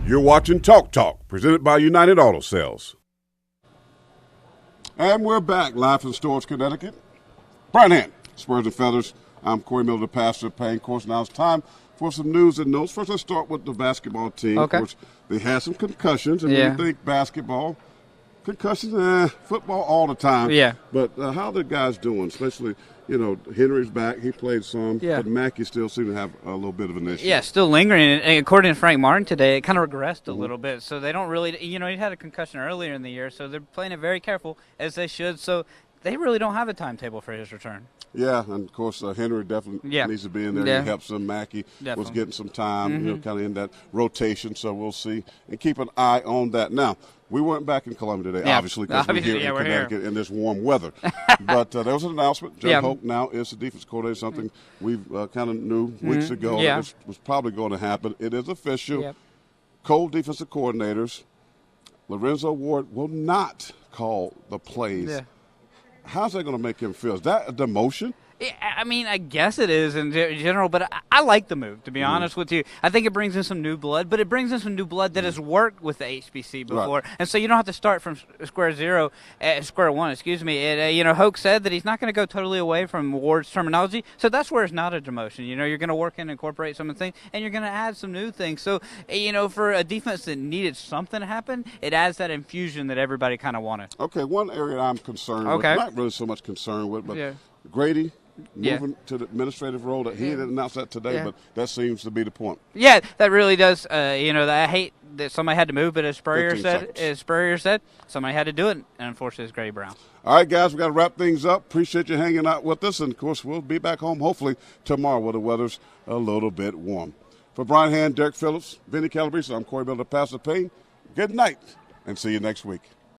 You're watching Talk Talk, presented by United Auto Sales. And we're back live from Storrs, Connecticut. Brian Hand, Spurs and Feathers. I'm Corey Miller, the pastor, paying course. Now it's time for some news and notes. First, let's start with the basketball team. Okay. Of course, they had some concussions, and when you think basketball, concussions, football all the time. Yeah. But how are the guys doing? Especially, Henry's back. He played some. Yeah. But Mackey still seems to have a little bit of an issue. Yeah, still lingering. And according to Frank Martin today, it kind of regressed a little bit. So they don't really, he had a concussion earlier in the year, so they're playing it very careful, as they should. So they really don't have a timetable for his return. Yeah, and of course Henry definitely needs to be in there. Yeah. He helps him. Mackey was getting some time, kind of in that rotation. So we'll see and keep an eye on that. Now, we weren't back in Columbia today, obviously, because we're here in Connecticut in this warm weather. But there was an announcement. Joe Hoke now is the defense coordinator, something we've kind of knew weeks ago that was probably going to happen. It is official. Yep. Co-defensive coordinators, Lorenzo Ward will not call the plays. Yeah. How's that going to make him feel? Is that a demotion? I mean, I guess it is in general, but I like the move, to be honest with you. I think it brings in some new blood, but it brings in some new blood that has worked with the HBC before. Right. And so you don't have to start from square one, And, Hoke said that he's not going to go totally away from Ward's terminology, so that's where it's not a demotion. You're going to work in and incorporate some of the things, and you're going to add some new things. So, for a defense that needed something to happen, it adds that infusion that everybody kind of wanted. Okay, one area I'm concerned with, not really so much concerned with, but Grady moving to the administrative role. That he didn't announce that today, but that seems to be the point. Yeah, that really does. I hate that somebody had to move, but as Spurrier said, somebody had to do it, and unfortunately it's Grady Brown. All right, guys, we got to wrap things up. Appreciate you hanging out with us, and of course we'll be back home hopefully tomorrow where the weather's a little bit warm. For Brian Hand, Derek Phillips, Vinny Calabrese, I'm Corey Miller, Pastor Payne. Good night, and see you next week.